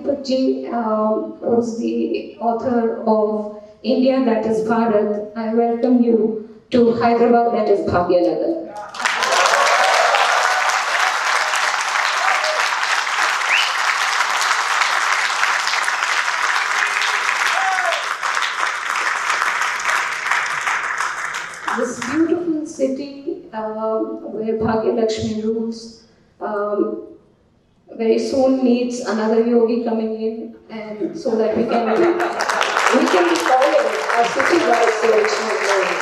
Deepak Ji, who's the author of India That is Bharat, I welcome you to Hyderabad That is Bhagyanagar. This beautiful city where Bhagyalakshmi rules very soon needs another yogi coming in, and so that we can be calling our city by its original name.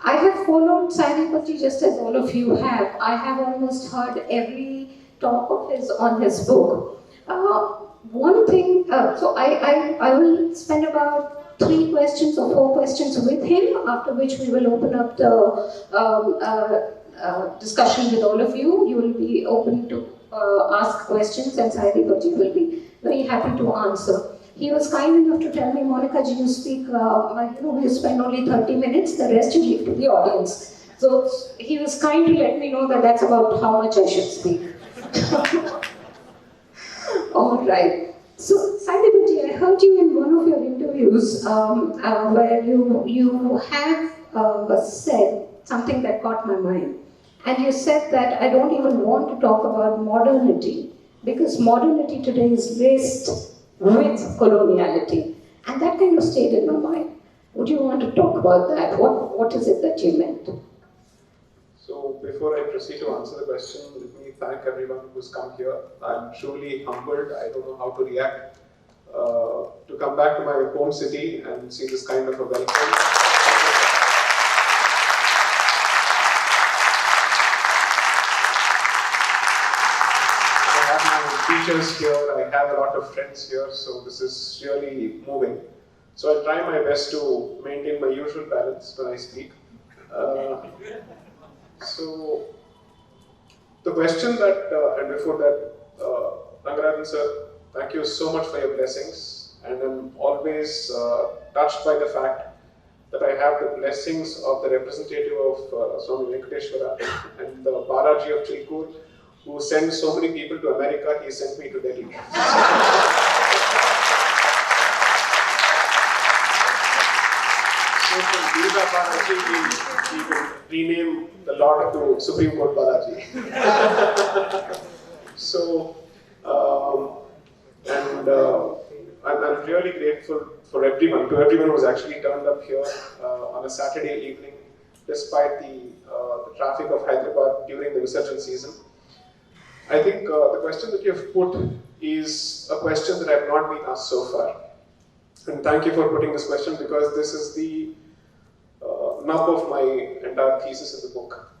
I have followed Sai Deepak Ji just as all of you have. I have almost heard every talk of his on his book. One thing, so I will spend about 3 questions or 4 questions with him, after which we will open up the discussion with all of you. You will be open to ask questions, and Sai Deepak Ji will be very happy to answer. He was kind enough to tell me, Monica Ji, you speak, you spend only 30 minutes, the rest you leave to the audience. So he was kind to let me know that that's about how much I should speak. All right. So, Sai Deepak Ji, I heard you in one of your interviews where you have said something that caught my mind. And you said that I don't even want to talk about modernity because modernity today is laced with coloniality. And that kind of stayed in my mind. Would you want to talk about that? What is it that you meant? So before I proceed to answer the question, let me thank everyone who's come here. I'm truly humbled. I don't know how to react to come back to my home city and see this kind of a welcome. I have my teachers here, I have a lot of friends here, so this is really moving. So I'll try my best to maintain my usual balance when I speak. So, the question that, and before that, Rangarajan sir, thank you so much for your blessings, and I'm always touched by the fact that I have the blessings of the representative of Swami Venkateshwara and the Balaji of Chilkur, who sends so many people to America. He sent me to Delhi. So from Durga Balaji, we will rename the Lord to Supreme Court Balaji. So, I'm really grateful for everyone, to everyone who's actually turned up here on a Saturday evening, despite the traffic of Hyderabad during the Visarjan season. I think the question that you've put is a question that I've not been asked so far. And thank you for putting this question, because this is the nub of my entire thesis in the book.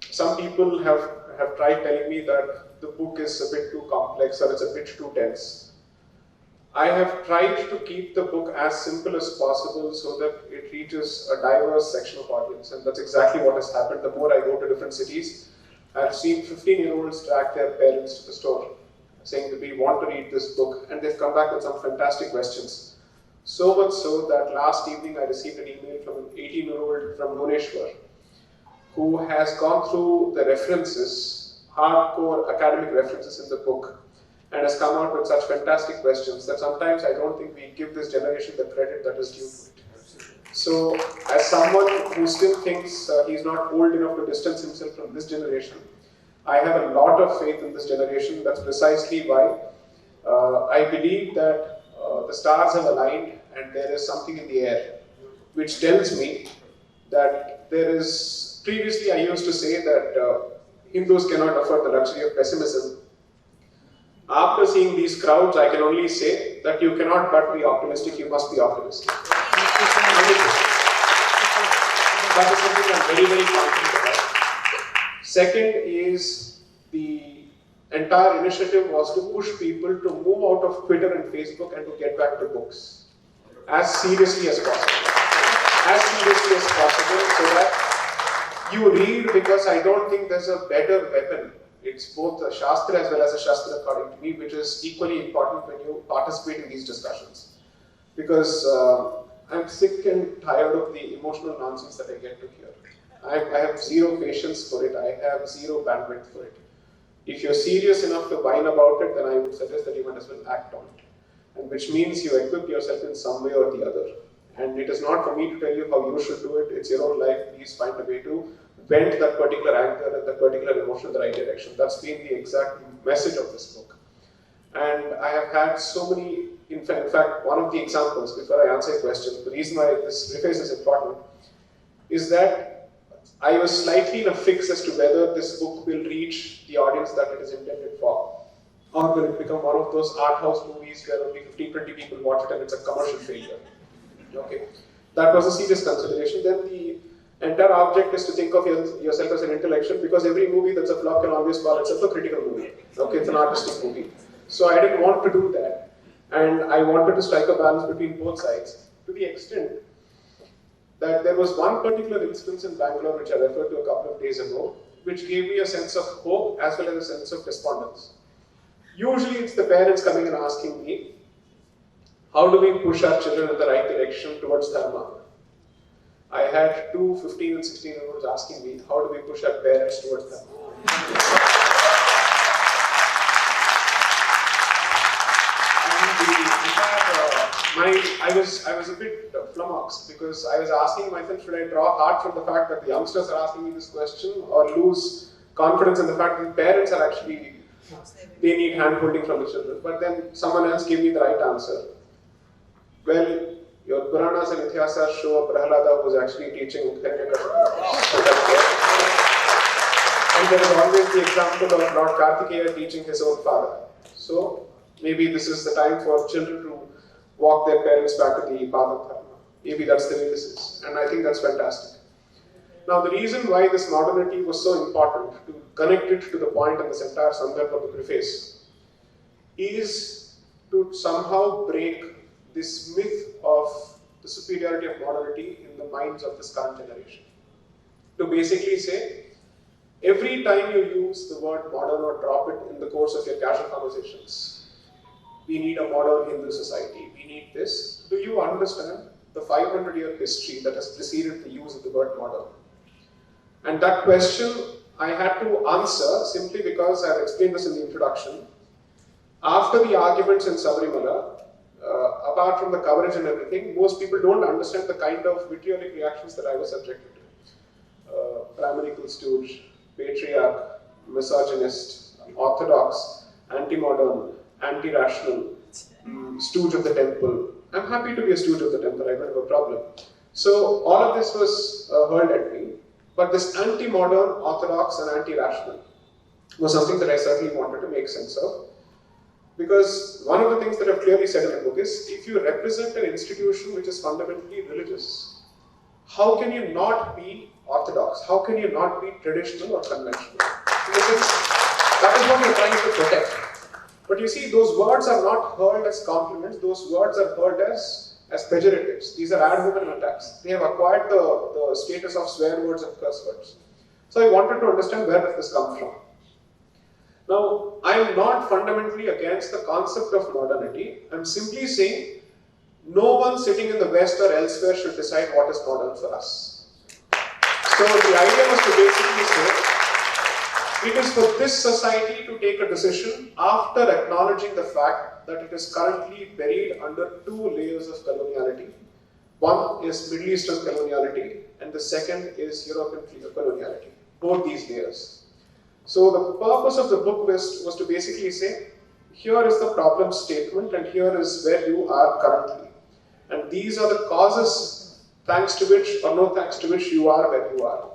Some people have tried telling me that the book is a bit too complex or it's a bit too dense. I have tried to keep the book as simple as possible so that it reaches a diverse section of audience, and that's exactly what has happened. The more I go to different cities, I've seen 15-year-olds drag their parents to the store saying that we want to read this book, and they've come back with some fantastic questions. So much so that last evening I received an email from an 18-year-old from Bhubaneswar who has gone through the references, hardcore academic references in the book, and has come out with such fantastic questions that sometimes I don't think we give this generation the credit that is due to it. So, as someone who still thinks he's not old enough to distance himself from this generation, I have a lot of faith in this generation. That's precisely why I believe that the stars have aligned and there is something in the air, which tells me that there is, previously I used to say that Hindus cannot afford the luxury of pessimism. After seeing these crowds, I can only say that you cannot but be optimistic, you must be optimistic. That is something I'm very, very confident about. Second is the entire initiative was to push people to move out of Twitter and Facebook and to get back to books as seriously as possible. As seriously as possible, so that you read, because I don't think there's a better weapon. It's both a Shastra as well as a Shastra according to me, which is equally important when you participate in these discussions. Because I'm sick and tired of the emotional nonsense that I get to hear. I have zero patience for it, I have zero bandwidth for it. If you're serious enough to whine about it, then I would suggest that you might as well act on it. And which means you equip yourself in some way or the other. And it is not for me to tell you how you should do it, it's your own life. Please find a way to vent that particular anger and that particular emotion in the right direction. That's been the exact message of this book. And I have had so many, in fact, one of the examples, before I answer your question, the reason why this preface is important is that I was slightly in a fix as to whether this book will reach the audience that it is intended for. Or will it become one of those art house movies where only 15-20 people watch it and it's a commercial failure? Okay, that was a serious consideration. Then the entire object is to think of yourself as an intellectual, because every movie that's a flop can always call itself a critical movie. Okay, it's an artistic movie. So I didn't want to do that, and I wanted to strike a balance between both sides, to the extent that there was one particular instance in Bangalore which I referred to a couple of days ago, which gave me a sense of hope as well as a sense of despondence. Usually it's the parents coming and asking me, how do we push our children in the right direction towards dharma? I had two 15 and 16-year-olds asking me, how do we push our parents towards dharma? I was a bit flummoxed, because I was asking myself, should I draw heart from the fact that the youngsters are asking me this question, or lose confidence in the fact that the parents are actually, they need hand-holding from the children. But then someone else gave me the right answer. Well, your Puranas and Ithihasas show Prahalada was actually teaching Hiranyakashipu. And there is always the example of Lord Kartikeya teaching his own father. So maybe this is the time for children to walk their parents back to the path of dharma. Maybe that's the way this is. And I think that's fantastic. Now, the reason why this modernity was so important, to connect it to the point in this entire Sandarbha of the preface, is to somehow break this myth of the superiority of modernity in the minds of this current generation. To basically say, every time you use the word modern or drop it in the course of your casual conversations, we need a modern Hindu society, we need this. Do you understand the 500-year history that has preceded the use of the word modern? And that question I had to answer simply because I have explained this in the introduction. After the arguments in Sabarimala, apart from the coverage and everything, most people don't understand the kind of vitriolic reactions that I was subjected to. Pramanical stooge, patriarch, misogynist, orthodox, anti-modern, anti-rational, stooge of the temple. I'm happy to be a stooge of the temple, I don't have a problem. So all of this was hurled at me, but this anti-modern, orthodox and anti-rational was something that I certainly wanted to make sense of. Because one of the things that I've clearly said in the book is, if you represent an institution which is fundamentally religious, how can you not be orthodox? How can you not be traditional or conventional? Because that is what you're trying to protect. But you see, those words are not hurled as compliments, those words are hurled as pejoratives. These are ad hominem attacks. They have acquired the status of swear words and curse words. So I wanted to understand where does this come from. Now, I am not fundamentally against the concept of modernity. I am simply saying, no one sitting in the West or elsewhere should decide what is modern for us. So the idea was to basically say, it is for this society to take a decision after acknowledging the fact that it is currently buried under two layers of coloniality. One is Middle Eastern coloniality, and the second is European coloniality. Both these layers. So the purpose of the book was to basically say, here is the problem statement and here is where you are currently. And these are the causes thanks to which or no thanks to which you are where you are.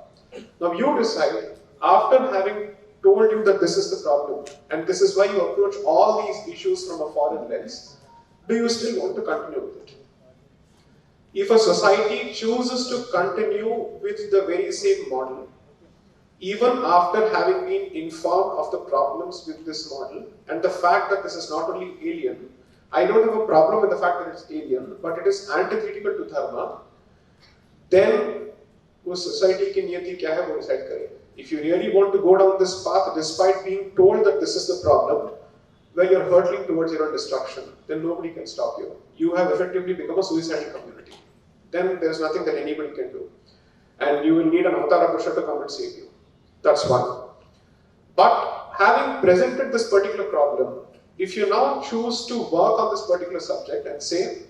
Now you decide, after having told you that this is the problem and this is why you approach all these issues from a foreign lens, do you still want to continue with it? If a society chooses to continue with the very same model, even after having been informed of the problems with this model and the fact that this is not only alien, I don't have a problem with the fact that it's alien, but it is antithetical to dharma, then उस society की नियति क्या है वो decide करें. If you really want to go down this path despite being told that this is the problem, where you're hurtling towards your own destruction, then nobody can stop you. You have effectively become a suicidal community. Then there's nothing that anybody can do. And you will need an Avatara Purusha to come and save you. That's one. But having presented this particular problem, if you now choose to work on this particular subject and say,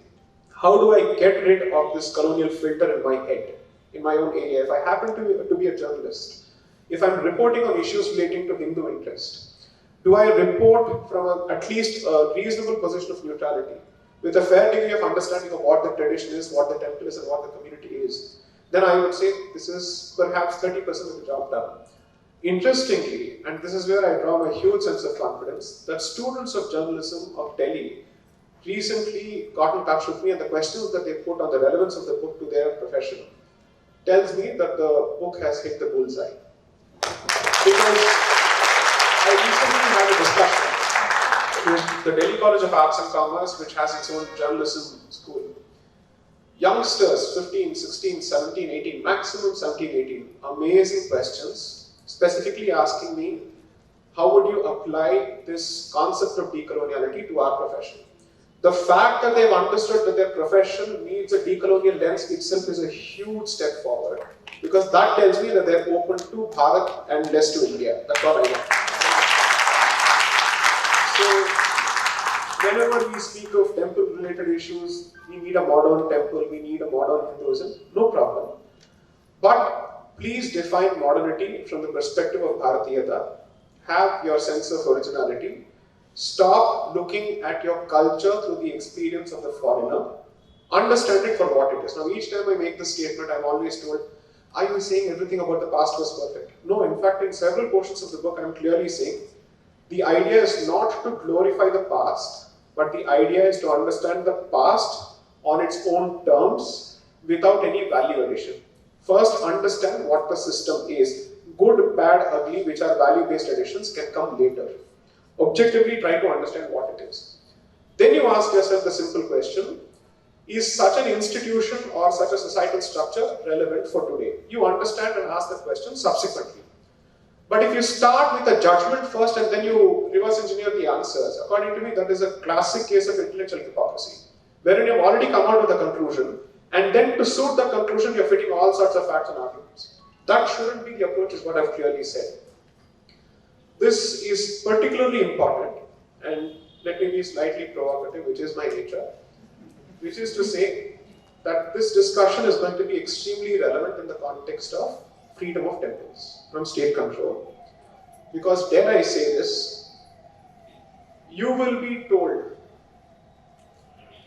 how do I get rid of this colonial filter in my head, in my own area? If I happen to be a journalist, if I'm reporting on issues relating to Hindu interest, do I report from at least a reasonable position of neutrality, with a fair degree of understanding of what the tradition is, what the temple is, and what the community is? Then I would say this is perhaps 30% of the job done. Interestingly, and this is where I draw my huge sense of confidence, that students of journalism of Delhi recently got in touch with me, and the questions that they put on the relevance of the book to their profession tells me that the book has hit the bullseye. Because I recently had a discussion with the Delhi College of Arts and Commerce, which has its own journalism school. Youngsters, 15, 16, 17, 18, maximum 17, 18, amazing questions, specifically asking me, how would you apply this concept of decoloniality to our profession? The fact that they've understood that their profession needs a decolonial lens itself is a huge step forward, because that tells me that they're open to Bharat and less to India. That's all I want. So, whenever we speak of temple-related issues, we need a modern temple, we need a modern Hinduism, no problem. But please define modernity from the perspective of Bharatiyata. Have your sense of originality. Stop looking at your culture through the experience of the foreigner. Understand it for what it is. Now, each time I make this statement, I'm always told, are you saying everything about the past was perfect? No, in fact, in several portions of the book, I'm clearly saying the idea is not to glorify the past, but the idea is to understand the past on its own terms without any value addition. First, understand what the system is. Good, bad, ugly, which are value-based additions, can come later. Objectively try to understand what it is. Then you ask yourself the simple question, is such an institution or such a societal structure relevant for today? You understand and ask the question subsequently. But if you start with a judgment first and then you reverse engineer the answers, according to me, that is a classic case of intellectual hypocrisy, wherein you've already come out with a conclusion, and then to suit the conclusion, you're fitting all sorts of facts and arguments. That shouldn't be the approach, is what I've clearly said. This is particularly important, and let me be slightly provocative, which is my nature, which is to say that this discussion is going to be extremely relevant in the context of freedom of temples from state control. Because, dare I say this, you will be told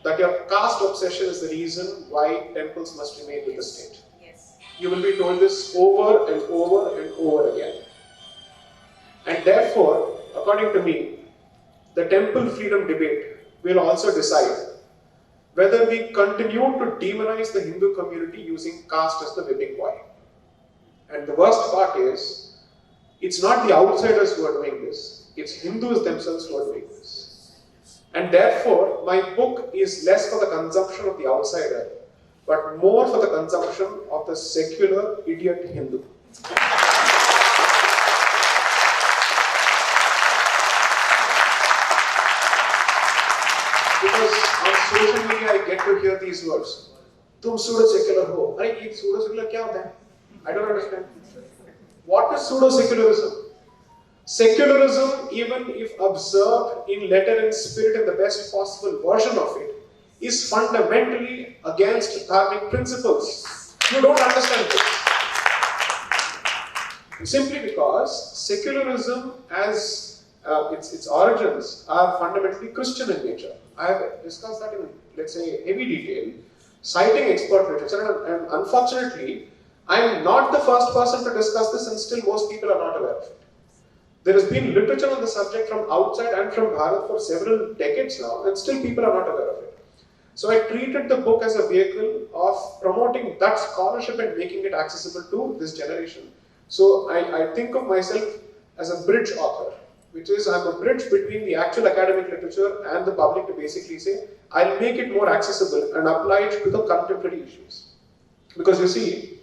that your caste obsession is the reason why temples must remain with the state. Yes. You will be told this over and over and over again. And therefore, according to me, the temple freedom debate will also decide whether we continue to demonize the Hindu community using caste as the whipping boy. And the worst part is, it's not the outsiders who are doing this, it's Hindus themselves who are doing this. And therefore, my book is less for the consumption of the outsider, but more for the consumption of the secular idiot Hindu. Because on social media I get to hear these words. Tum pseudo-secular ho. Arey, ye pseudo-secular kya hota hai? I don't understand. What is pseudo-secularism? Secularism, even if observed in letter and spirit in the best possible version of it, is fundamentally against dharmic principles. You don't understand this. Simply because secularism as its origins are fundamentally Christian in nature. I have discussed that in, let's say, heavy detail, citing expert literature, and unfortunately, I am not the first person to discuss this, and still most people are not aware of it. There has been literature on the subject from outside and from Bharat for several decades now, and still people are not aware of it. So I treated the book as a vehicle of promoting that scholarship and making it accessible to this generation. So I think of myself as a bridge author, which is I'm a bridge between the actual academic literature and the public to basically say, I'll make it more accessible and apply it to the contemporary issues. Because you see,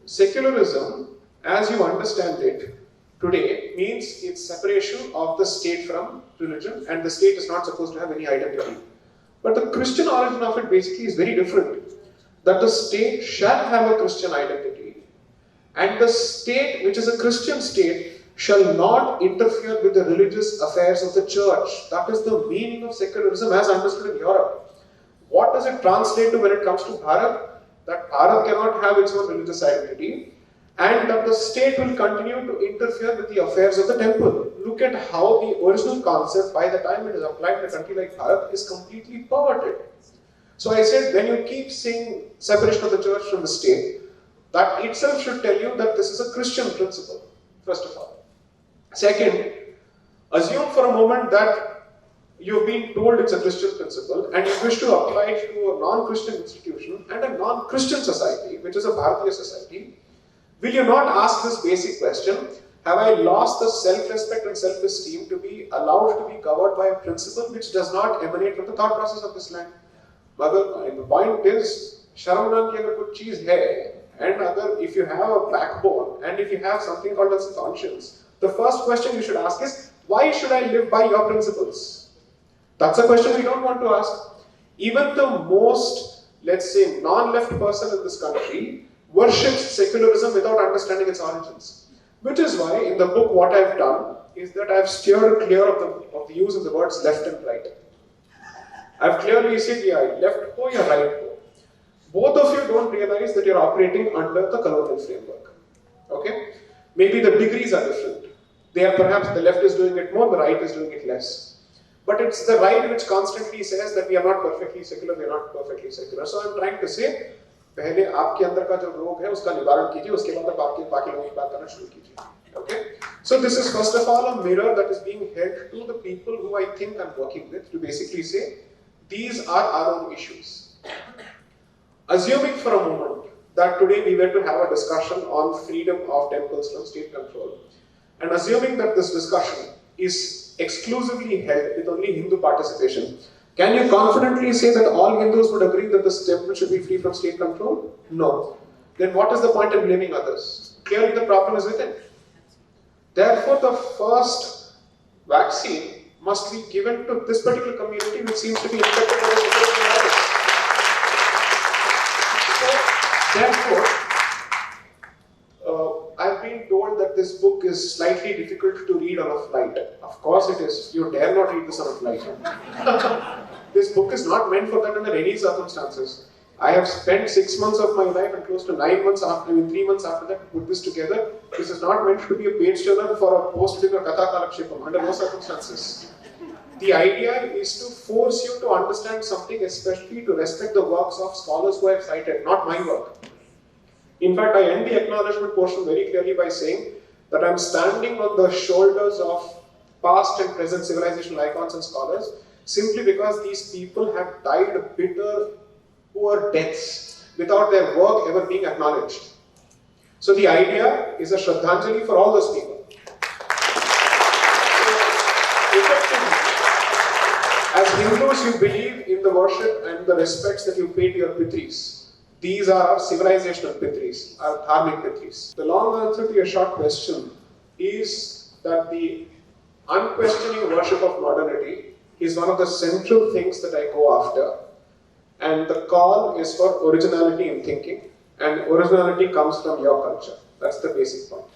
secularism, as you understand it today, means its separation of the state from religion, and the state is not supposed to have any identity. But the Christian origin of it basically is very different. That the state shall have a Christian identity, and the state, which is a Christian state, shall not interfere with the religious affairs of the church. That is the meaning of secularism as understood in Europe. What does it translate to when it comes to Bharat? That Bharat cannot have its own religious identity and that the state will continue to interfere with the affairs of the temple. Look at how the original concept, by the time it is applied in a country like Bharat, is completely perverted. So I said, when you keep saying separation of the church from the state, that itself should tell you that this is a Christian principle, first of all. Second, assume for a moment that you've been told it's a Christian principle and you wish to apply it to a non-Christian institution and a non-Christian society, which is a Bharatiya society. Will you not ask this basic question, have I lost the self-respect and self-esteem to be allowed to be covered by a principle which does not emanate from the thought process of this land? Mother, the point is, Sharam naam ki agar kuch cheez hai, and if you have a backbone, and if you have something called as conscience, the first question you should ask is, why should I live by your principles? That's a question we don't want to ask. Even the most, let's say, non-left person in this country worships secularism without understanding its origins. Which is why, in the book, what I've done is that I've steered clear of the use of the words left and right. I've clearly said, yeah, left ho, yeah, right ho. Both of you don't realize that you're operating under the colonial framework. Okay? Maybe the degrees are different. They are perhaps the left is doing it more, the right is doing it less. But it's the right which constantly says that we are not perfectly secular, we are not perfectly secular. So I'm trying to say, पहले आपके अंदर का जो रोग है उसका निवारण कीजिए, उसके बाद बाकी लोगों की बात करना शुरू कीजिए. Okay? So this is first of all a mirror that is being held to the people who I think I'm working with to basically say, these are our own issues. Assuming for a moment that today we were to have a discussion on freedom of temples from state control, and assuming that this discussion is exclusively held with only Hindu participation, can you confidently say that all Hindus would agree that this temple should be free from state control? No. Then what is the point in blaming others? Clearly the problem is within. Therefore, the first vaccine must be given to this particular community which seems to be infected by the security virus. So, therefore, I've been told that this book is slightly difficult to read on a flight. Of course it is. You dare not read this on a flight. This book is not meant for that under any circumstances. I have spent 6 months of my life and close to 9 months after, 3 months after that to put this together. This is not meant to be a page turner for a post-dinner Katha Kalakshepam, under no circumstances. The idea is to force you to understand something, especially to respect the works of scholars who I have cited, not my work. In fact, I end the acknowledgement portion very clearly by saying that I am standing on the shoulders of past and present civilizational icons and scholars simply because these people have died bitter, poor deaths without their work ever being acknowledged. So the idea is a Shraddhanjali for all those people. So, effectively, as Hindus, you believe in the worship and the respects that you pay to your Pitris. These are our civilizational Pitris, our dharmic Pitris. The long answer to your short question is that the unquestioning worship of modernity is one of the central things that I go after. And the call is for originality in thinking, and originality comes from your culture. That's the basic point.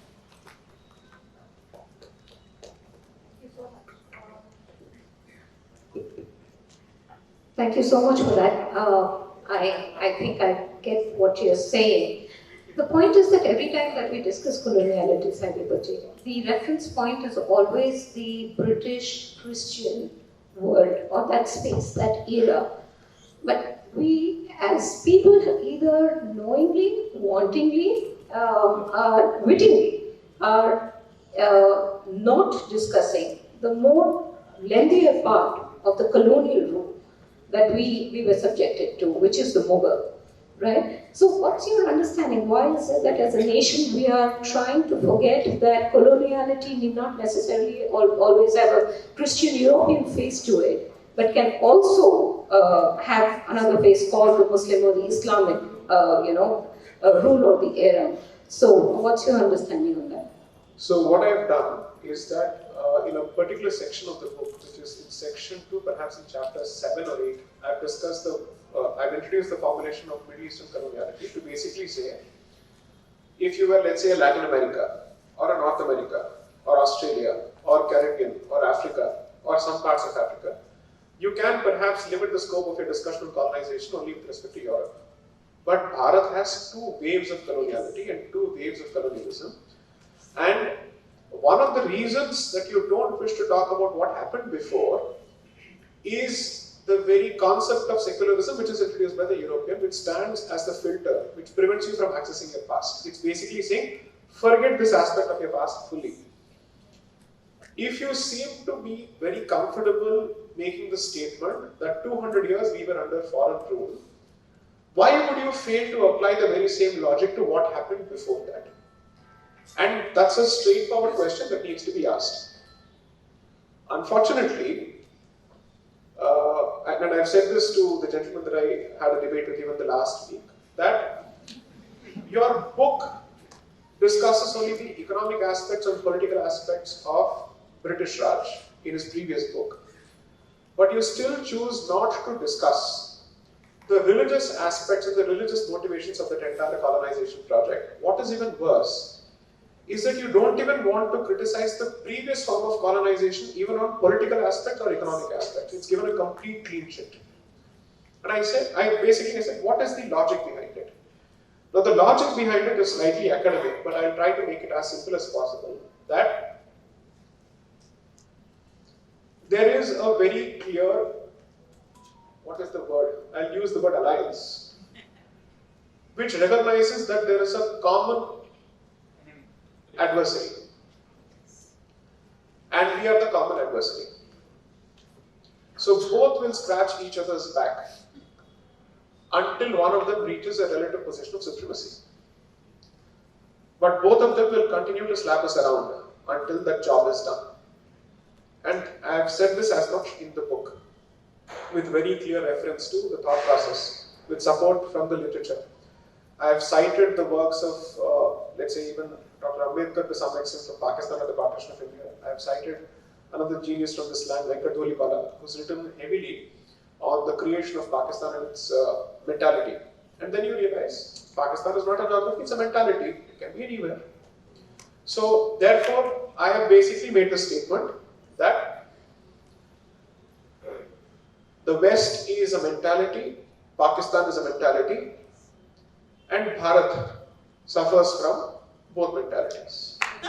Thank you so much for that. I think I get what you're saying. The point is that every time that we discuss coloniality, the reference point is always the British Christian world or that space, that era. But we as people either knowingly, wantingly, wittingly are not discussing the more lengthier part of the colonial rule that we were subjected to, which is the Mughal, right? So what's your understanding? Why is it that as a nation we are trying to forget that coloniality need not necessarily always have a Christian European face to it, but can also have another face called the Muslim or the Islamic, rule of the era. So what's your understanding on that? So what I've done is that in a particular section of the book, which is in section 2, perhaps in chapter 7 or 8, I've discussed I've introduced the formulation of Middle Eastern coloniality to basically say, if you were, let's say, a Latin America or a North America, or Australia, or Caribbean, or Africa, or some parts of Africa, you can perhaps limit the scope of your discussion on colonization only with respect to Europe. But Bharat has two waves of coloniality and two waves of colonialism. And one of the reasons that you don't wish to talk about what happened before is the very concept of secularism, which is introduced by the European, which stands as the filter, which prevents you from accessing your past. It's basically saying, forget this aspect of your past fully. If you seem to be very comfortable making the statement that 200 years we were under foreign rule, why would you fail to apply the very same logic to what happened before that? And that's a straightforward question that needs to be asked. Unfortunately, and I've said this to the gentleman that I had a debate with even the last week, that your book discusses only the economic aspects and political aspects of British Raj in his previous book. But you still choose not to discuss the religious aspects and the religious motivations of the entire colonization project. What is even worse is that you don't even want to criticize the previous form of colonization, even on political aspects or economic aspects. It's given a complete clean sheet. And I said, what is the logic behind it? Now, the logic behind it is slightly academic, but I'll try to make it as simple as possible. That there is a very clear, what is the word? I'll use the word alliance, which recognizes that there is a common adversary. And we are the common adversary. So both will scratch each other's back until one of them reaches a relative position of supremacy. But both of them will continue to slap us around until that job is done. And I have said this as much in the book, with very clear reference to the thought process, with support from the literature. I have cited the works of, let's say, even Dr. Ambedkar to some extent from Pakistan and the Partition of India. I have cited another genius from this land, Venkat Dholipala, who's written heavily on the creation of Pakistan and its mentality. And then you realize Pakistan is not a geography, it's a mentality. It can be anywhere. So, therefore, I have basically made the statement that the West is a mentality, Pakistan is a mentality, and Bharat suffers from both mentalities. So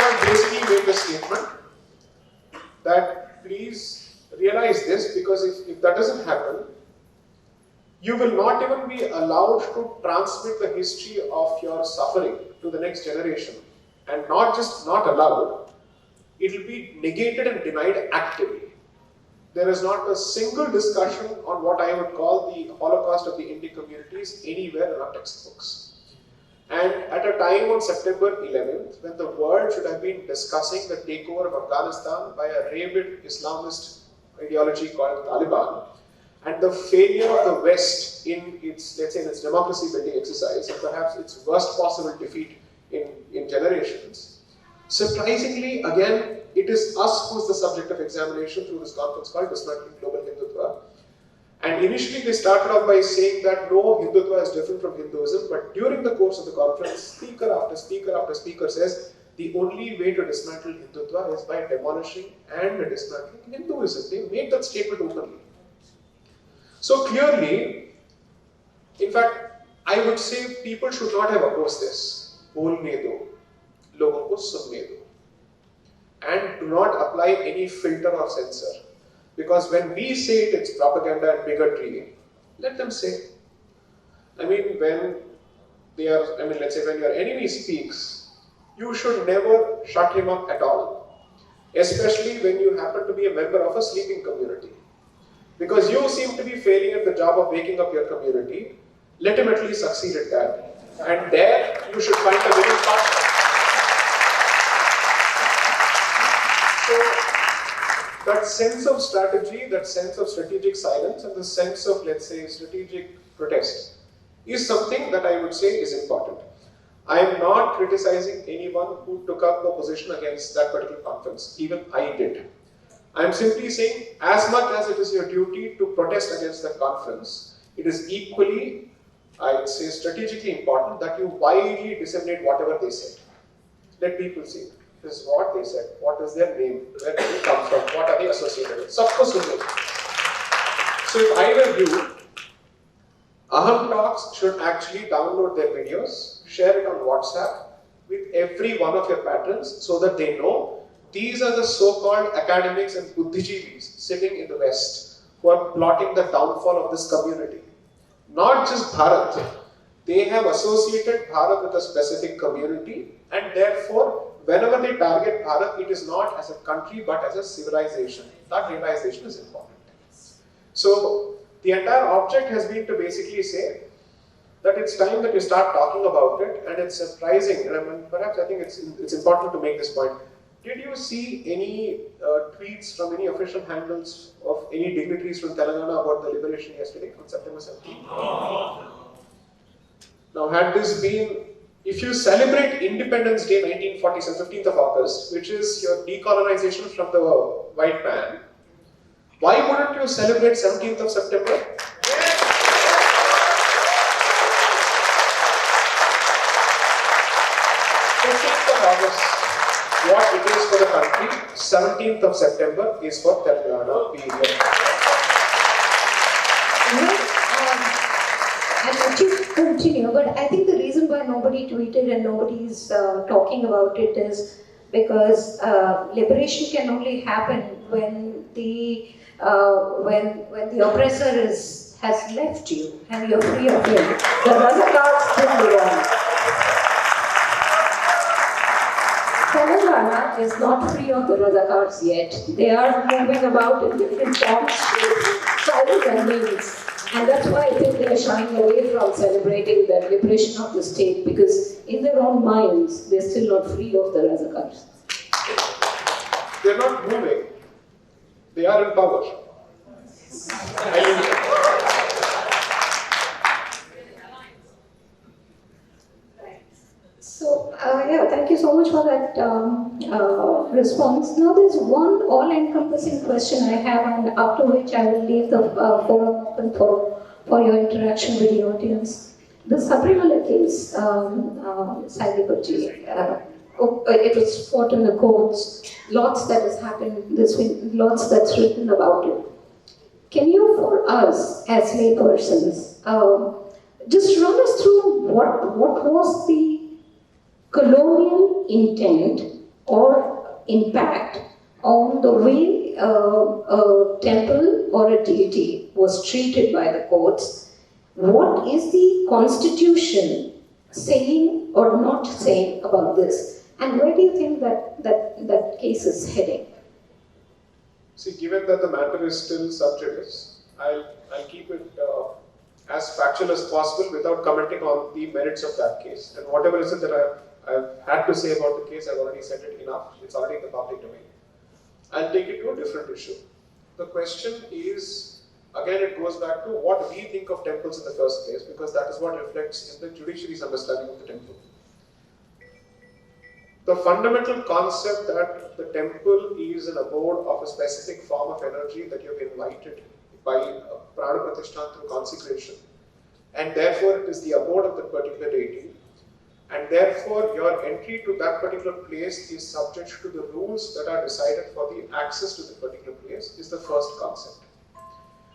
I basically made the statement that please realize this, because if that doesn't happen, you will not even be allowed to transmit the history of your suffering to the next generation. And not just not allowed, it will be negated and denied actively. There is not a single discussion on what I would call the Holocaust of the Indian communities anywhere in our textbooks. And at a time on September 11th, when the world should have been discussing the takeover of Afghanistan by a rabid Islamist ideology called Taliban, and the failure of the West in its, let's say, in its democracy building exercise, and perhaps its worst possible defeat in generations, surprisingly, again, it is us who is the subject of examination through this conference called Dismantling Global Hindutva. And initially they started off by saying that no, Hindutva is different from Hinduism, but during the course of the conference, speaker after speaker after speaker says the only way to dismantle Hindutva is by demolishing and dismantling Hinduism. They made that statement openly. So clearly, in fact, I would say people should not have opposed this. बोलने दो, लोगों को सुनने दो. And do not apply any filter or censor. Because when we say it, it's propaganda and bigotry, let them say. I mean, when let's say when your enemy speaks, you should never shut him up at all. Especially when you happen to be a member of a sleeping community. Because you seem to be failing at the job of waking up your community, let him at least succeed at that. And there, you should find a winning partner. So, that sense of strategy, that sense of strategic silence, and the sense of, let's say, strategic protest is something that I would say is important. I am not criticizing anyone who took up a position against that particular conference. Even I did. I am simply saying, as much as it is your duty to protest against that conference, it is equally, I would say, strategically important that you widely disseminate whatever they said. let people see. This is what they said. What is their name? Where do they come from? What are they associated with? Sabko sunne. So if I were you, Aham Talks should actually download their videos, share it on WhatsApp with every one of your patrons so that they know these are the so-called academics and buddhijeevis sitting in the West who are plotting the downfall of this community. Not just Bharat. They have associated Bharat with a specific community, and therefore, whenever they target Bharat, it is not as a country but as a civilization. That realization is important. So, the entire object has been to basically say that it's time that you start talking about it, and it's surprising, and perhaps I think it's important to make this point. Did you see any tweets from any official handles of any dignitaries from Telangana about the liberation yesterday on September 17th? Now, had this been, if you celebrate Independence Day 1947, 15th of August, which is your decolonization from the white man, why wouldn't you celebrate 17th of September? 15th of August, what it is for the country, 17th of September is for Telangana, period. I'll let you continue, but I think the reason why nobody tweeted and nobody's talking about it is because liberation can only happen when the oppressor has left you and you're free of him. The Razakars still belong. Telangana is not free of the Razakars yet. They are moving about in different forms, sizes and means. And that's why I think they are shying away from celebrating the liberation of the state, because in their own minds, they're still not free of the Razakars. They're not moving. They are in power. So, yeah, thank you so much for that response. Now, there's one all-encompassing question I have, and after which I will leave the forum open for your interaction with the audience. The Sabrimala case, Sandeepji, it was fought in the courts, lots that has happened this week, lots that's written about it. Can you, for us as laypersons, just run us through what was the colonial intent or impact on the way a temple or a deity was treated by the courts? What is the constitution saying or not saying about this? And where do you think that case is heading? See, given that the matter is still sub judice, I'll keep it as factual as possible without commenting on the merits of that case. And whatever is it that I've had to say about the case, I've already said it enough. It's already in the public domain. I'll take it to a different issue. The question is, again, it goes back to what we think of temples in the first place, because that is what reflects in the judiciary's understanding of the temple. The fundamental concept that the temple is an abode of a specific form of energy that you have invited by Prana Pratishthan through consecration, and therefore it is the abode of that particular deity, and therefore your entry to that particular place is subject to the rules that are decided for the access to the particular place, is the first concept.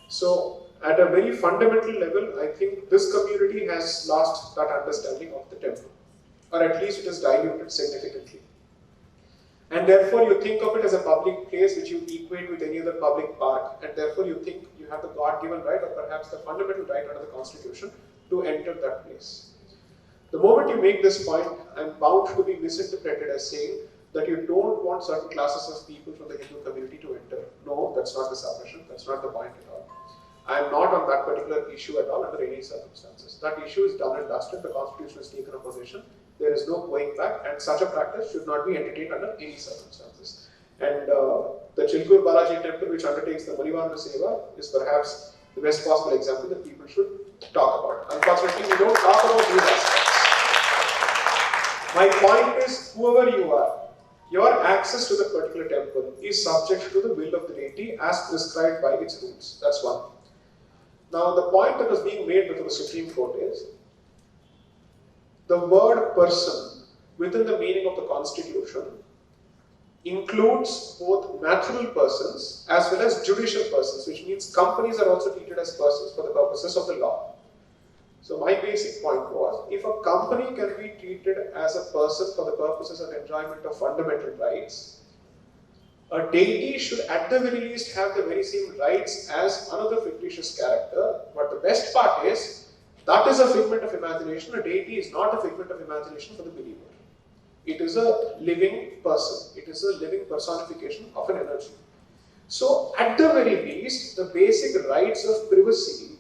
So, at a very fundamental level, I think this community has lost that understanding of the temple, or at least it is diluted significantly. And therefore you think of it as a public place which you equate with any other public park, and therefore you think you have the God-given right, or perhaps the fundamental right under the constitution, to enter that place. The moment you make this point, I'm bound to be misinterpreted as saying that you don't want certain classes of people from the Hindu community to enter. No, that's not the submission, that's not the point at all. I am not on that particular issue at all under any circumstances. That issue is done and dusted, the constitution has taken a position, there is no going back, and such a practice should not be entertained under any circumstances. And the Chilkur Balaji temple, which undertakes the Manivana Seva, is perhaps the best possible example that people should talk about. Unfortunately, we don't talk about these aspects. My point is, whoever you are, your access to the particular temple is subject to the will of the deity as prescribed by its rules. That's one. Now, the point that was being made before the Supreme Court is, the word person within the meaning of the constitution, includes both natural persons as well as judicial persons, which means companies are also treated as persons for the purposes of the law. So my basic point was, if a company can be treated as a person for the purposes of enjoyment of fundamental rights, a deity should at the very least have the very same rights as another fictitious character. But the best part is, that is a figment of imagination. A deity is not a figment of imagination for the believer. It is a living person. It is a living personification of an energy. So at the very least, the basic rights of privacy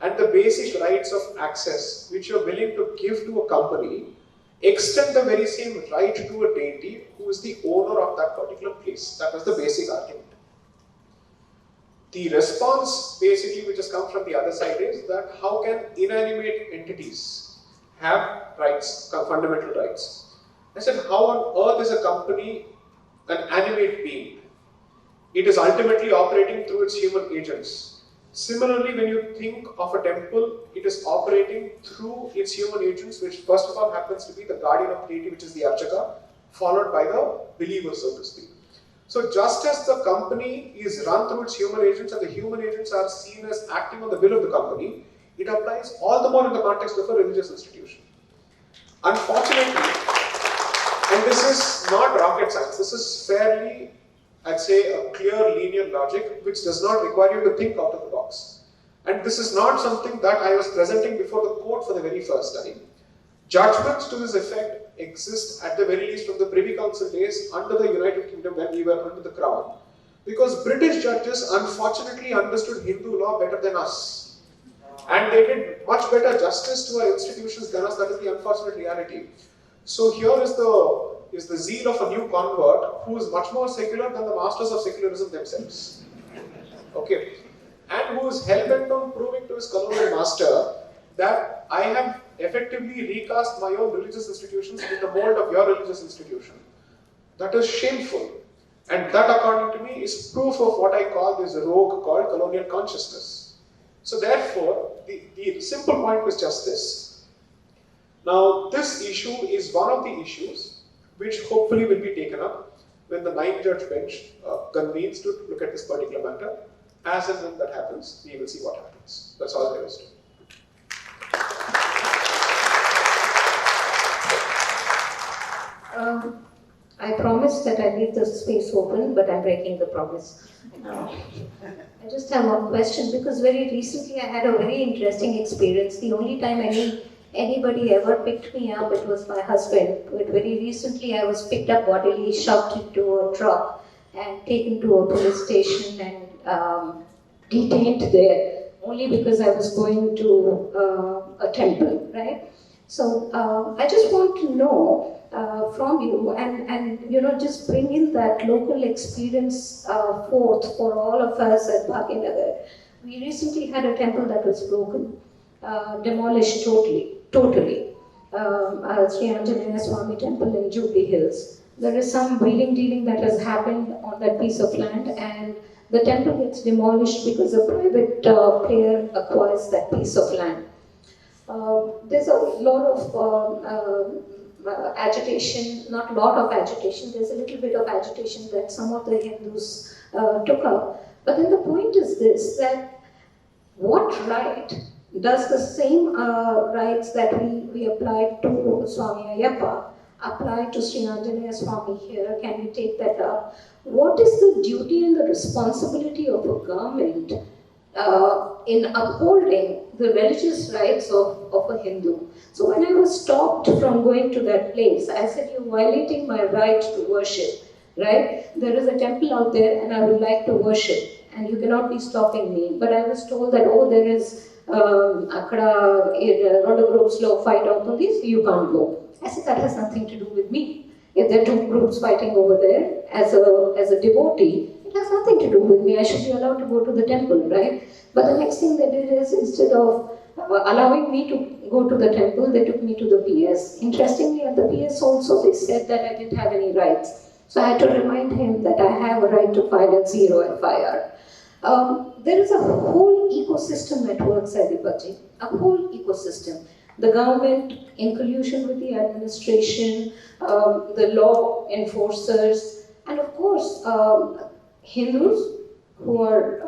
and the basic rights of access which you are willing to give to a company extend the very same right to a deity who is the owner of that particular place. That was the basic argument. The response basically which has come from the other side is that how can inanimate entities have rights, fundamental rights? I said, how on earth is a company an animate being? It is ultimately operating through its human agents. Similarly, when you think of a temple, it is operating through its human agents, which first of all happens to be the guardian of deity, which is the Archaka, followed by the believer, so to speak. So just as the company is run through its human agents and the human agents are seen as acting on the will of the company, it applies all the more in the context of a religious institution. Unfortunately, and this is not rocket science, this is fairly, I'd say, a clear linear logic which does not require you to think out of the box. And this is not something that I was presenting before the court for the very first time. Judgments to this effect exist at the very least from the Privy Council days under the United Kingdom when we were under the Crown. Because British judges unfortunately understood Hindu law better than us. And they did much better justice to our institutions than us. That is the unfortunate reality. So here is the zeal of a new convert who is much more secular than the masters of secularism themselves. Okay. And who is hell-bent on proving to his colonial master that I have effectively recast my own religious institutions in the mold of your religious institution. That is shameful. And that, according to me, is proof of what I call this rogue called colonial consciousness. So therefore, the simple point was just this. Now, this issue is one of the issues which hopefully will be taken up when the 9-judge bench convenes to look at this particular matter. As and when that happens, we will see what happens. That's all there is to it. I promised that I leave the space open, but I'm breaking the promise. I just have one question, because very recently I had a very interesting experience. The only time anybody ever picked me up, it was my husband. But very recently I was picked up bodily, shoved into a truck and taken to a police station and detained there, only because I was going to a temple, right? So I just want to know from you, and you know, just bring in that local experience forth for all of us at Bhaginagar. We recently had a temple that was broken, demolished totally. Sri Anjaneya Swami temple in Jubilee Hills. There is some wheeling dealing that has happened on that piece of land, and the temple gets demolished because a private player acquires that piece of land. There's a lot of agitation, not a lot of agitation, there's a little bit of agitation that some of the Hindus took up. But then the point is this, that what right does the same rights that we applied to Swami Ayyappa apply to Sri Anjaneya Swami here? Can we take that up? What is the duty and the responsibility of a government in upholding the religious rights of a Hindu? So when I was stopped from going to that place, I said, you're violating my right to worship, right? There is a temple out there and I would like to worship, and you cannot be stopping me. But I was told that, oh, there is Akada groups low fight outundi, so you can't go. I said, that has nothing to do with me. If there are two groups fighting over there, as a devotee, it has nothing to do with me. I should be allowed to go to the temple, right? But the next thing they did is, instead of allowing me to go to the temple, they took me to the PS. Interestingly, at the PS also they said that I didn't have any rights. So I had to remind him that I have a right to file a 0 FIR. There is a whole ecosystem that works at Adipati, a whole ecosystem. The government, in collusion with the administration, the law enforcers, and of course, Hindus who are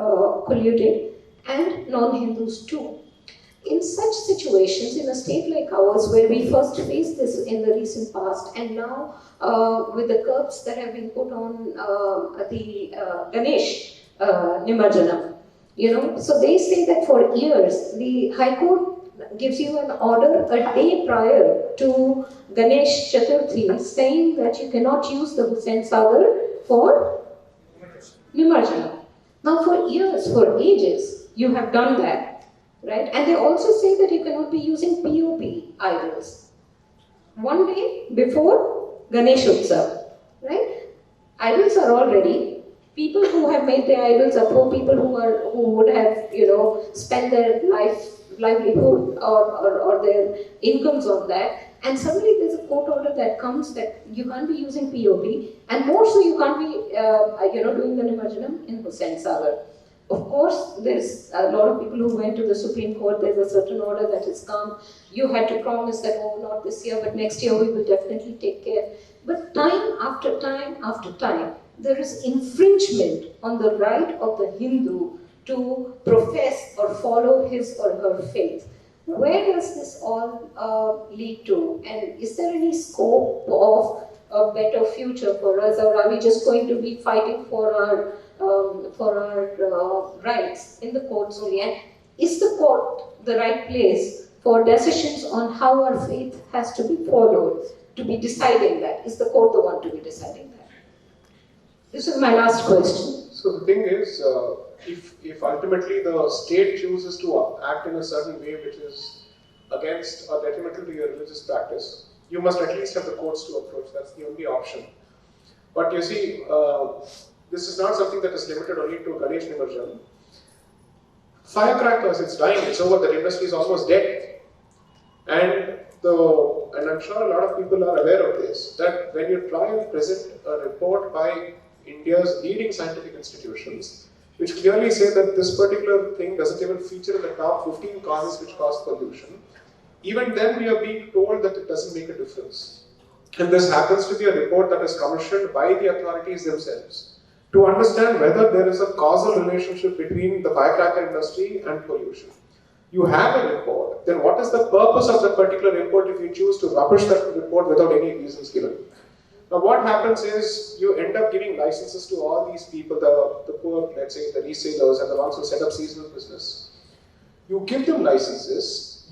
colluding, and non-Hindus too. In such situations, in a state like ours, where we first faced this in the recent past, and now with the curbs that have been put on the Ganesh Nimarjanam, so they say that for years, the High Court gives you an order a day prior to Ganesh Chaturthi saying that you cannot use the Hussain Sagar for Nimarjanam. Now, for years, for ages, you have done that, right? And they also say that you cannot be using POP idols. One day before Ganesh Utsav, right? Idols are all ready. People who have made their idols are poor people who would have, spent their livelihood or their incomes on that. And suddenly there's a court order that comes that you can't be using POP, and more so you can't be, doing the Nimarjanam in Hussain Sagar. Of course, there's a lot of people who went to the Supreme Court. There's a certain order that has come. You had to promise that, oh, not this year, but next year we will definitely take care. But time after time after time, there is infringement on the right of the Hindu to profess or follow his or her faith. Where does this all lead to? And is there any scope of a better future for us, or are we just going to be fighting for our rights in the courts only? And is the court the right place for decisions on how our faith has to be followed, to be deciding that? Is the court the one to be deciding that? This is my last question. So the thing is, if ultimately the state chooses to act in a certain way which is against or detrimental to your religious practice, you must at least have the courts to approach. That's the only option. But you see, this is not something that is limited only to Ganesh Nimarjan. Firecrackers, it's dying, it's over, that industry is almost dead. And I'm sure a lot of people are aware of this, that when you try and present a report by India's leading scientific institutions, which clearly say that this particular thing doesn't even feature in the top 15 causes which cause pollution, even then we are being told that it doesn't make a difference. And this happens to be a report that is commissioned by the authorities themselves to understand whether there is a causal relationship between the firecracker industry and pollution. You have a report, then what is the purpose of that particular report if you choose to rubbish that report without any reasons given? Now what happens is you end up giving licenses to all these people, the poor, let's say the resellers and the ones who set up seasonal business. You give them licenses,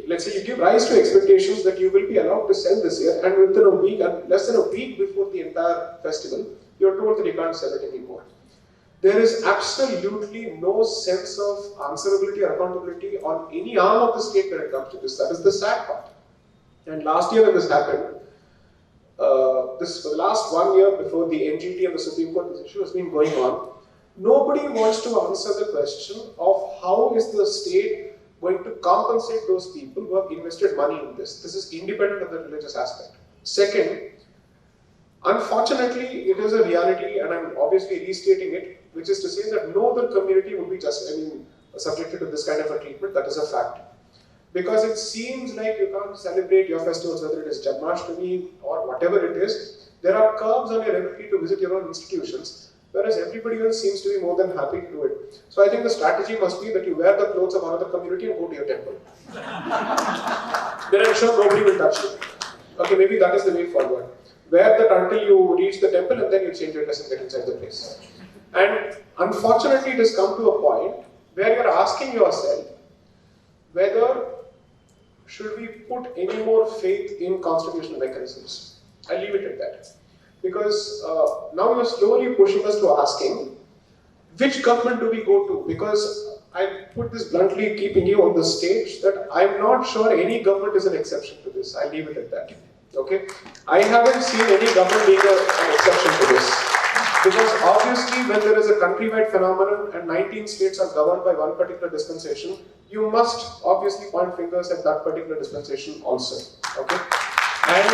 let's say you give rise to expectations that you will be allowed to sell this year, and within a week, and less than a week before the entire festival, you're told that you can't sell it anymore. There is absolutely no sense of answerability or accountability on any arm of the state when it comes to this. That is the sad part. And last year when this happened, this for the last 1 year before the NGT and the Supreme Court, this issue has been going on. Nobody wants to answer the question of how is the state going to compensate those people who have invested money in this. This is independent of the religious aspect. Second, unfortunately, it is a reality, and I'm obviously restating it, which is to say that no other community would be subjected to this kind of a treatment. That is a fact. Because it seems like you can't celebrate your festivals, whether it is Janmashtami or whatever it is. There are curbs on your ability to visit your own institutions, whereas everybody else seems to be more than happy to do it. So I think the strategy must be that you wear the clothes of another community and go to your temple. Then I'm sure nobody will touch you. Okay, maybe that is the way forward. Wear that until you reach the temple and then you change your dress and get inside the place. And unfortunately it has come to a point where you are asking yourself whether should we put any more faith in constitutional mechanisms. I'll leave it at that. Because now you're slowly pushing us to asking, which government do we go to? Because I put this bluntly, keeping you on the stage, that I'm not sure any government is an exception to this. I'll leave it at that. Okay? I haven't seen any government being an exception to this. Because obviously when there is a countrywide phenomenon and 19 states are governed by one particular dispensation, you must obviously point fingers at that particular dispensation also. Okay? And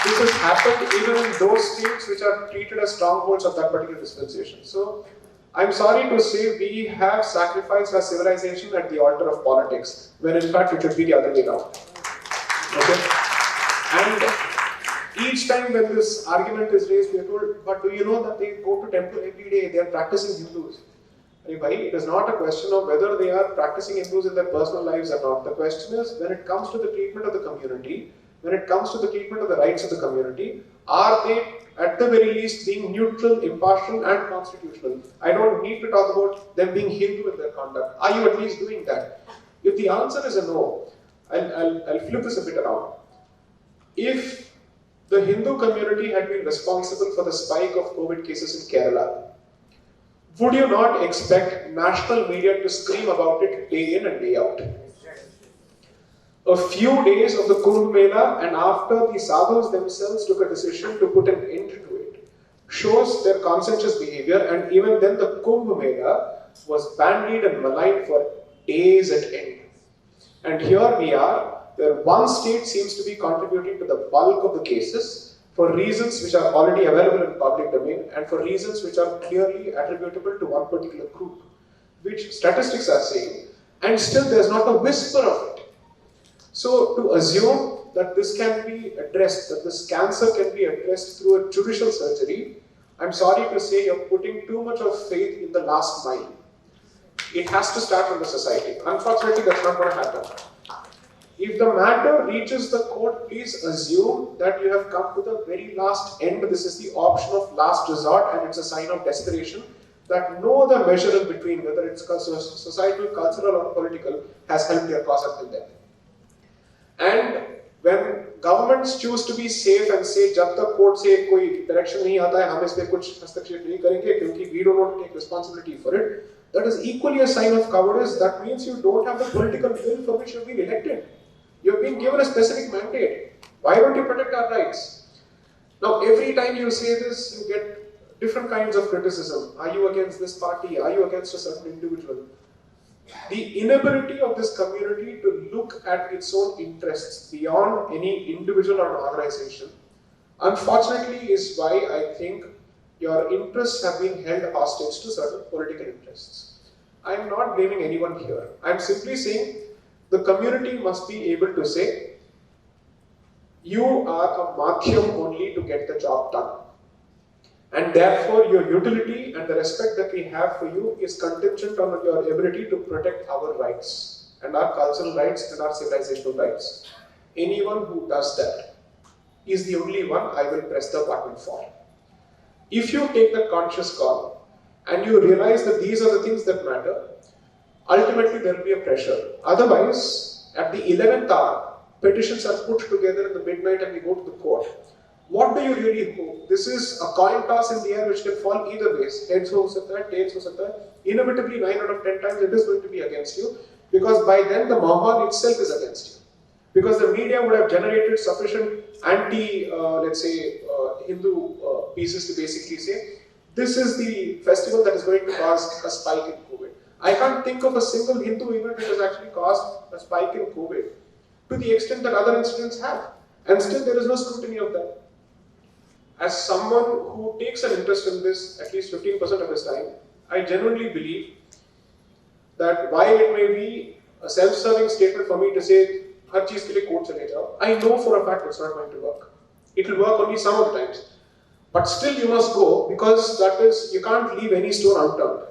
this has happened even in those states which are treated as strongholds of that particular dispensation. So I'm sorry to say we have sacrificed our civilization at the altar of politics, when in fact it should be the other way around. Okay? And each time when this argument is raised, we are told, but do you know that they go to temple every day, they are practicing Hindus? It is not a question of whether they are practicing Hindus in their personal lives or not. The question is, when it comes to the treatment of the community, when it comes to the treatment of the rights of the community, are they at the very least being neutral, impartial and constitutional? I don't need to talk about them being Hindu in their conduct. Are you at least doing that? If the answer is a no, I'll flip this a bit around. If the Hindu community had been responsible for the spike of COVID cases in Kerala, would you not expect national media to scream about it day in and day out? A few days of the Kumbh Mela and after the sadhus themselves took a decision to put an end to it shows their conscientious behavior, and even then the Kumbh Mela was bandied and maligned for days at end. And here we are, where one state seems to be contributing to the bulk of the cases for reasons which are already available in public domain and for reasons which are clearly attributable to one particular group, which statistics are saying, and still there's not a whisper of it. So to assume that this can be addressed, that this cancer can be addressed through a judicial surgery, I'm sorry to say you're putting too much of faith in the last mile. It has to start from the society. Unfortunately, that's not going to happen. If the matter reaches the court, please assume that you have come to the very last end. This is the option of last resort, and it's a sign of desperation that no other measure in between, whether it's societal, cultural or political, has helped your cause until then. And when governments choose to be safe and say, जब तक court से कोई direction नहीं आता है, हम इस पे कुछ हस्तक्षेप नहीं करेंगे क्योंकि we don't want to take responsibility for it, that is equally a sign of cowardice. That means you don't have the political will for which you've been elected. You've been given a specific mandate. Why don't you protect our rights? Now, every time you say this, you get different kinds of criticism. Are you against this party? Are you against a certain individual? The inability of this community to look at its own interests beyond any individual or organization, unfortunately, is why I think your interests have been held hostage to certain political interests. I am not blaming anyone here. I am simply saying the community must be able to say, you are a madhyam only to get the job done. And therefore, your utility and the respect that we have for you is contingent on your ability to protect our rights and our cultural rights and our civilizational rights. Anyone who does that is the only one I will press the button for. If you take that conscious call and you realize that these are the things that matter, ultimately there will be a pressure. Otherwise, at the 11th hour, petitions are put together in the midnight and we go to the court. What do you really hope? This is a coin toss in the air which can fall either ways. Heads ho sakta hai, tails ho sakta hai. Inevitably, 9 out of 10 times it is going to be against you, because by then the mahal itself is against you. Because the media would have generated sufficient Hindu pieces to basically say, this is the festival that is going to cause a spike in COVID. I can't think of a single Hindu event which has actually caused a spike in COVID to the extent that other incidents have. And still there is no scrutiny of that. As someone who takes an interest in this at least 15% of his time, I genuinely believe that while it may be a self-serving statement for me to say, har cheez ke liye court chale jao, I know for a fact it's not going to work. It will work only some of the times. But still you must go, because that is, you can't leave any stone unturned.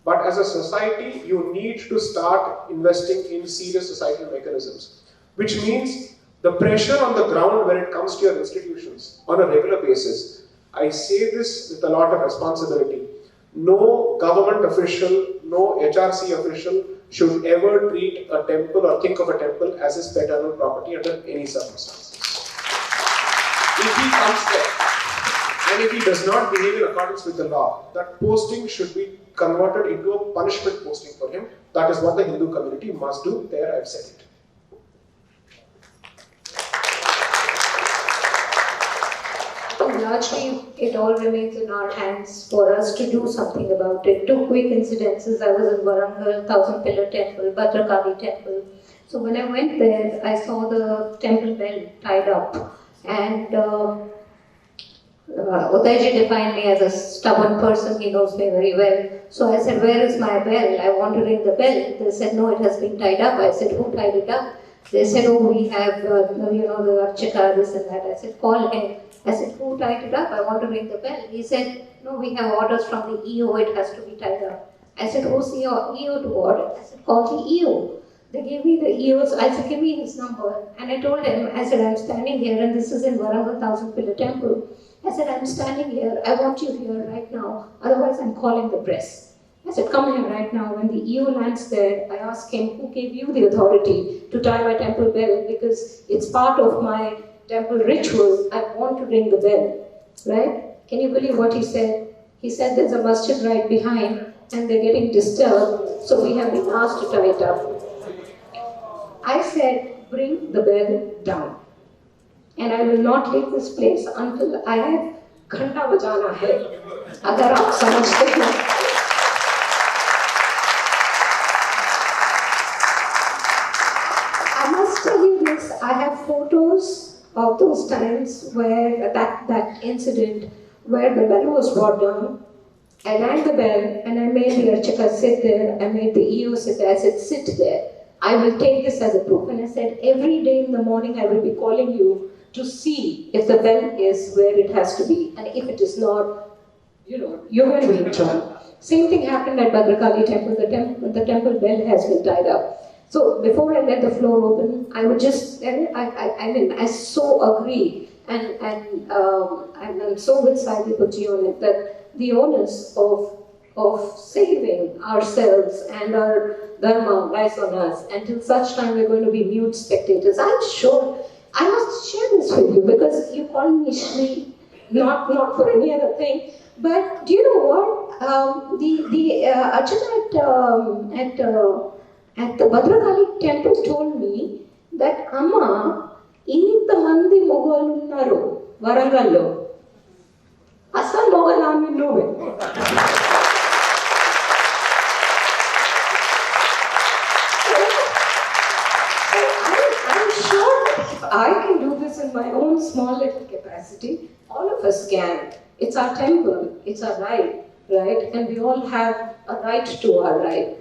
But as a society, you need to start investing in serious societal mechanisms, which means the pressure on the ground when it comes to your institutions on a regular basis. I say this with a lot of responsibility. No government official, no HRC official should ever treat a temple or think of a temple as his paternal property under any circumstances. If he comes there and if he does not behave in accordance with the law, that posting should be converted into a punishment posting for him. That is what the Hindu community must do. There I have said it. Largely, it all remains in our hands for us to do something about it. Two quick incidences. I was in Warangal, Thousand Pillar Temple, Bhadrakali Temple. So when I went there, I saw the temple bell tied up. And Udaiji defined me as a stubborn person, he knows me very well. So I said, where is my bell? I want to ring the bell. They said, no, it has been tied up. I said, who tied it up? They said, oh, we have, the Archika, this and that. I said, call him. I said, who tied it up? I want to ring the bell. He said, no, we have orders from the EO, it has to be tied up. I said, who's the EO to order? I said, call the EO. They gave me the EO's, I said, give me his number. And I told him, I said, I'm standing here and this is in Varangal Thousand Pillar Temple. I said, I'm standing here, I want you here right now, otherwise I'm calling the press. I said, come here right now. When the EO lands there, I asked him, who gave you the authority to tie my temple bell? Because it's part of my temple ritual, I want to ring the bell, right? Can you believe what he said? He said, there's a masjid right behind and they're getting disturbed, so we have been asked to tie it up. I said, bring the bell down. And I will not leave this place until I have घंटा बजाना है. अगर आप समझते हैं. I must tell you this. I have photos of those times where that incident where the bell was brought down. I rang the bell and I made the Archika sit there. I made the EO sit there. I said, sit there. I will take this as a proof. And I said, every day in the morning I will be calling you to see if the bell is where it has to be. And if it is not, you will be in trouble. Same thing happened at Bhadrakali temple. The temple bell has been tied up. So before I let the floor open, I would just, I so agree. And I'm so with Sai Putji on it that the onus of saving ourselves and our dharma lies on us. Until such time we're going to be mute spectators. I'm sure I must share this with you because you call me Shri, not for any other thing. But do you know what? The Archana at the Bhadrakali temple told me that Amma, inta mandi mogalu unnaru Varangallo. Asal mogalami nuve. I can do this in my own small little capacity. All of us can. It's our temple, it's our right? And we all have a right to our right.